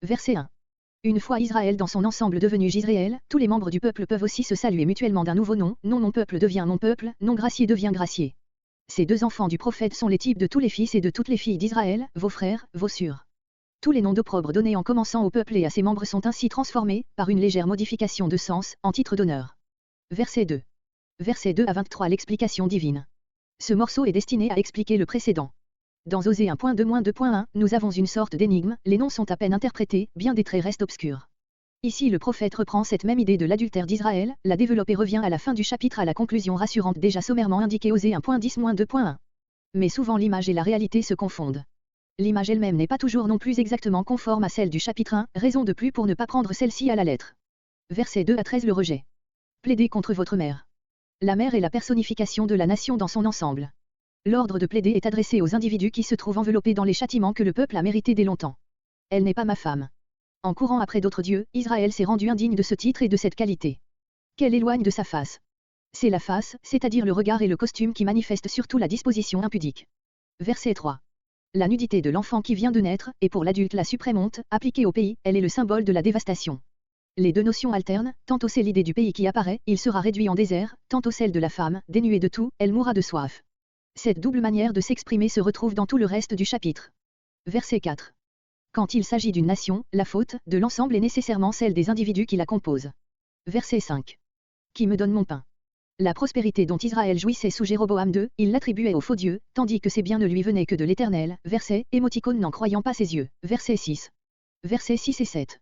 Verset 1. Une fois Israël dans son ensemble devenu Jisraël, tous les membres du peuple peuvent aussi se saluer mutuellement d'un nouveau nom, non mon peuple devient mon peuple, non gracié devient gracié. Ces deux enfants du prophète sont les types de tous les fils et de toutes les filles d'Israël, vos frères, vos sœurs. Tous les noms d'opprobre donnés en commençant au peuple et à ses membres sont ainsi transformés, par une légère modification de sens, en titre d'honneur. Verset 2. Versets 2 à 23. L'explication divine. Ce morceau est destiné à expliquer le précédent. Dans Osée 1.2-2.1, nous avons une sorte d'énigme, les noms sont à peine interprétés, bien des traits restent obscurs. Ici le prophète reprend cette même idée de l'adultère d'Israël, la développe et revient à la fin du chapitre à la conclusion rassurante déjà sommairement indiquée Osée 1.10-2.1. Mais souvent l'image et la réalité se confondent. L'image elle-même n'est pas toujours non plus exactement conforme à celle du chapitre 1, raison de plus pour ne pas prendre celle-ci à la lettre. Versets 2 à 13. Le rejet. Plaidez contre votre mère. La mère est la personnification de la nation dans son ensemble. L'ordre de plaider est adressé aux individus qui se trouvent enveloppés dans les châtiments que le peuple a mérités dès longtemps. Elle n'est pas ma femme. En courant après d'autres dieux, Israël s'est rendu indigne de ce titre et de cette qualité. Qu'elle éloigne de sa face. C'est la face, c'est-à-dire le regard et le costume qui manifestent surtout la disposition impudique. Verset 3. La nudité de l'enfant qui vient de naître, et pour l'adulte la suprême honte, appliquée au pays, elle est le symbole de la dévastation. Les deux notions alternent, tantôt c'est l'idée du pays qui apparaît, il sera réduit en désert, tantôt celle de la femme, dénuée de tout, elle mourra de soif. Cette double manière de s'exprimer se retrouve dans tout le reste du chapitre. Verset 4. Quand il s'agit d'une nation, la faute de l'ensemble est nécessairement celle des individus qui la composent. Verset 5. Qui me donne mon pain? La prospérité dont Israël jouissait sous Jéroboam II, il l'attribuait aux faux dieux, tandis que ses biens ne lui venaient que de l'Éternel. Verset, émoticône n'en croyant pas ses yeux. Verset 6. Versets 6 et 7.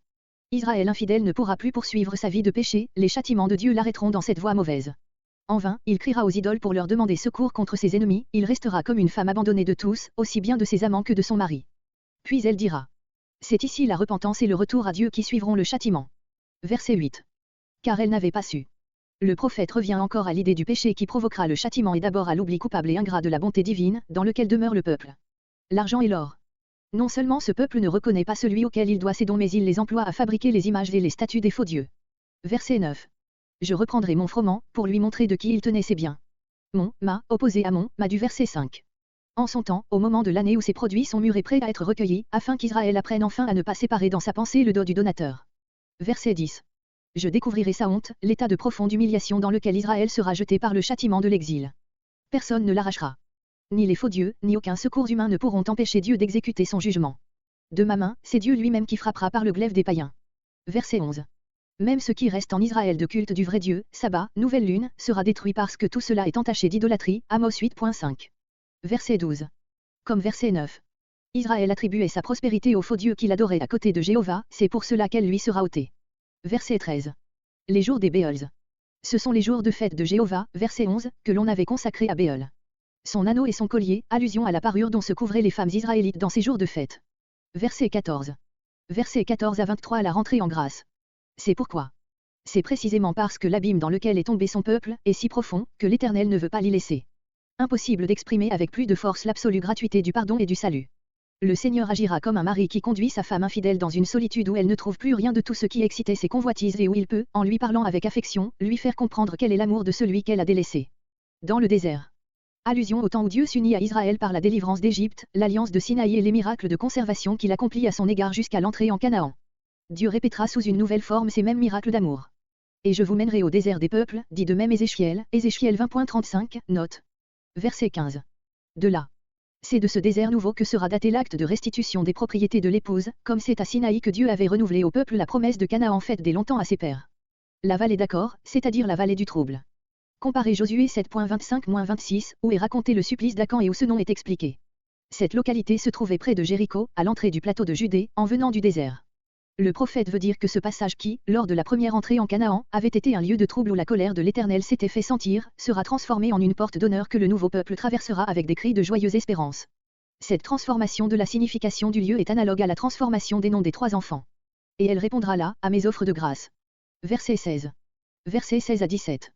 Israël infidèle ne pourra plus poursuivre sa vie de péché, les châtiments de Dieu l'arrêteront dans cette voie mauvaise. En vain, il criera aux idoles pour leur demander secours contre ses ennemis, il restera comme une femme abandonnée de tous, aussi bien de ses amants que de son mari. Puis elle dira. C'est ici la repentance et le retour à Dieu qui suivront le châtiment. Verset 8. Car elle n'avait pas su. Le prophète revient encore à l'idée du péché qui provoquera le châtiment et d'abord à l'oubli coupable et ingrat de la bonté divine, dans lequel demeure le peuple. L'argent et l'or. Non seulement ce peuple ne reconnaît pas celui auquel il doit ses dons mais il les emploie à fabriquer les images et les statues des faux dieux. Verset 9. Je reprendrai mon froment, pour lui montrer de qui il tenait ses biens. Mon, ma, opposé à mon, ma du verset 5. En son temps, au moment de l'année où ces produits sont mûrs et prêts à être recueillis, afin qu'Israël apprenne enfin à ne pas séparer dans sa pensée le dos du donateur. Verset 10. Je découvrirai sa honte, l'état de profonde humiliation dans lequel Israël sera jeté par le châtiment de l'exil. Personne ne l'arrachera. Ni les faux dieux, ni aucun secours humain ne pourront empêcher Dieu d'exécuter son jugement. De ma main, c'est Dieu lui-même qui frappera par le glaive des païens. Verset 11. Même ce qui reste en Israël de culte du vrai Dieu, sabbat, nouvelle lune, sera détruit parce que tout cela est entaché d'idolâtrie, Amos 8.5. Verset 12. Comme verset 9. Israël attribuait sa prospérité aux faux dieux qu'il adorait à côté de Jéhovah, c'est pour cela qu'elle lui sera ôtée. Verset 13. Les jours des Béols. Ce sont les jours de fête de Jéhovah, verset 11, que l'on avait consacrés à Béol. Son anneau et son collier, allusion à la parure dont se couvraient les femmes israélites dans ces jours de fête. Verset 14. Verset 14 à 23 à la rentrée en grâce. C'est pourquoi. C'est précisément parce que l'abîme dans lequel est tombé son peuple est si profond, que l'Éternel ne veut pas l'y laisser. Impossible d'exprimer avec plus de force l'absolue gratuité du pardon et du salut. Le Seigneur agira comme un mari qui conduit sa femme infidèle dans une solitude où elle ne trouve plus rien de tout ce qui excitait ses convoitises et où il peut, en lui parlant avec affection, lui faire comprendre quel est l'amour de celui qu'elle a délaissé. Dans le désert. Allusion au temps où Dieu s'unit à Israël par la délivrance d'Égypte, l'alliance de Sinaï et les miracles de conservation qu'il accomplit à son égard jusqu'à l'entrée en Canaan. Dieu répétera sous une nouvelle forme ces mêmes miracles d'amour. Et je vous mènerai au désert des peuples, dit de même Ézéchiel 20.35, note. Verset 15. De là. C'est de ce désert nouveau que sera daté l'acte de restitution des propriétés de l'épouse, comme c'est à Sinaï que Dieu avait renouvelé au peuple la promesse de Canaan faite dès longtemps à ses pères. La vallée d'Accord, c'est-à-dire la vallée du trouble. Comparez Josué 7.25-26, où est raconté le supplice d'Acan et où ce nom est expliqué. Cette localité se trouvait près de Jéricho, à l'entrée du plateau de Judée, en venant du désert. Le prophète veut dire que ce passage qui, lors de la première entrée en Canaan, avait été un lieu de trouble où la colère de l'Éternel s'était fait sentir, sera transformé en une porte d'honneur que le nouveau peuple traversera avec des cris de joyeuse espérance. Cette transformation de la signification du lieu est analogue à la transformation des noms des 3 enfants. Et elle répondra là, à mes offres de grâce. Verset 16. Versets 16 à 17.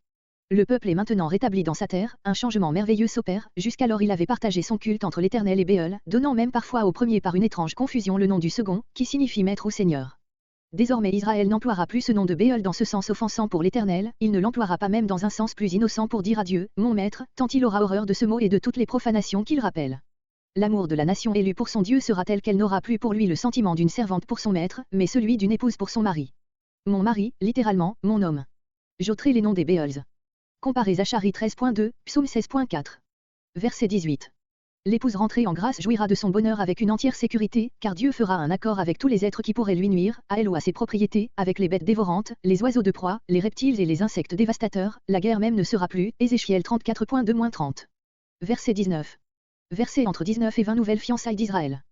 Le peuple est maintenant rétabli dans sa terre, un changement merveilleux s'opère, jusqu'alors il avait partagé son culte entre l'Éternel et Béol, donnant même parfois au premier par une étrange confusion le nom du second, qui signifie maître ou seigneur. Désormais Israël n'emploiera plus ce nom de Béol dans ce sens offensant pour l'Éternel, il ne l'emploiera pas même dans un sens plus innocent pour dire à Dieu, mon maître, tant il aura horreur de ce mot et de toutes les profanations qu'il rappelle. L'amour de la nation élue pour son Dieu sera tel qu'elle n'aura plus pour lui le sentiment d'une servante pour son maître, mais celui d'une épouse pour son mari. Mon mari, littéralement, mon homme. J'ôterai les noms des Béols. Comparez Zacharie 13.2, Psaume 16.4. Verset 18. L'épouse rentrée en grâce jouira de son bonheur avec une entière sécurité, car Dieu fera un accord avec tous les êtres qui pourraient lui nuire, à elle ou à ses propriétés, avec les bêtes dévorantes, les oiseaux de proie, les reptiles et les insectes dévastateurs, la guerre même ne sera plus, Ézéchiel 34.2-30. Verset 19. Verset entre 19 et 20 nouvelles fiançailles d'Israël.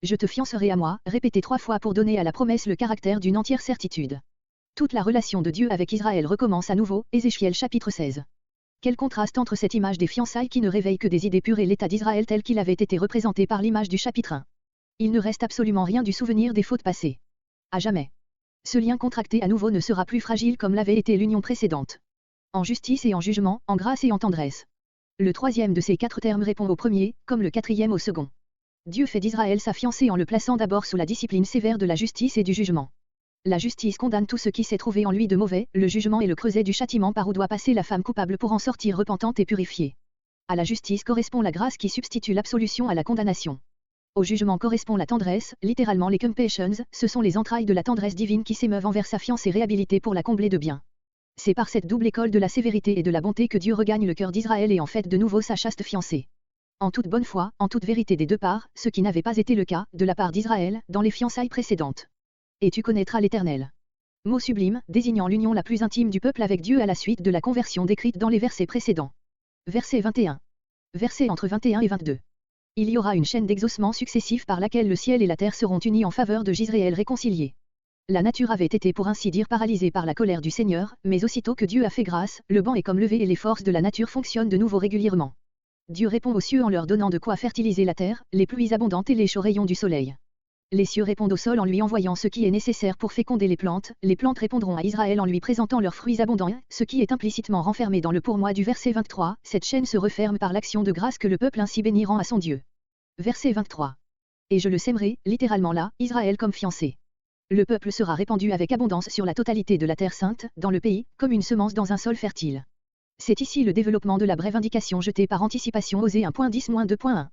Je te fiancerai à moi, répété 3 fois pour donner à la promesse le caractère d'une entière certitude. Toute la relation de Dieu avec Israël recommence à nouveau, Ézéchiel chapitre 16. Quel contraste entre cette image des fiançailles qui ne réveille que des idées pures et l'état d'Israël tel qu'il avait été représenté par l'image du chapitre 1. Il ne reste absolument rien du souvenir des fautes passées. À jamais. Ce lien contracté à nouveau ne sera plus fragile comme l'avait été l'union précédente. En justice et en jugement, en grâce et en tendresse. Le troisième de ces 4 termes répond au premier, comme le quatrième au second. Dieu fait d'Israël sa fiancée en le plaçant d'abord sous la discipline sévère de la justice et du jugement. La justice condamne tout ce qui s'est trouvé en lui de mauvais, le jugement est le creuset du châtiment par où doit passer la femme coupable pour en sortir repentante et purifiée. À la justice correspond la grâce qui substitue l'absolution à la condamnation. Au jugement correspond la tendresse, littéralement les compassions, ce sont les entrailles de la tendresse divine qui s'émeuvent envers sa fiancée réhabilitée pour la combler de bien. C'est par cette double école de la sévérité et de la bonté que Dieu regagne le cœur d'Israël et en fait de nouveau sa chaste fiancée. En toute bonne foi, en toute vérité des deux parts, ce qui n'avait pas été le cas, de la part d'Israël, dans les fiançailles précédentes. Et tu connaîtras l'Éternel. Mot sublime, désignant l'union la plus intime du peuple avec Dieu à la suite de la conversion décrite dans les versets précédents. Verset 21. Verset entre 21 et 22. Il y aura une chaîne d'exaucements successifs par laquelle le ciel et la terre seront unis en faveur de Jisraël réconcilié. La nature avait été pour ainsi dire paralysée par la colère du Seigneur, mais aussitôt que Dieu a fait grâce, le banc est comme levé et les forces de la nature fonctionnent de nouveau régulièrement. Dieu répond aux cieux en leur donnant de quoi fertiliser la terre, les pluies abondantes et les chauds rayons du soleil. Les cieux répondent au sol en lui envoyant ce qui est nécessaire pour féconder les plantes répondront à Israël en lui présentant leurs fruits abondants, ce qui est implicitement renfermé dans le pourmoi du verset 23, cette chaîne se referme par l'action de grâce que le peuple ainsi béni rend à son Dieu. Verset 23. Et je le sèmerai, littéralement là, Israël comme fiancé. Le peuple sera répandu avec abondance sur la totalité de la terre sainte, dans le pays, comme une semence dans un sol fertile. C'est ici le développement de la brève indication jetée par anticipation Osée 1.10-2.1.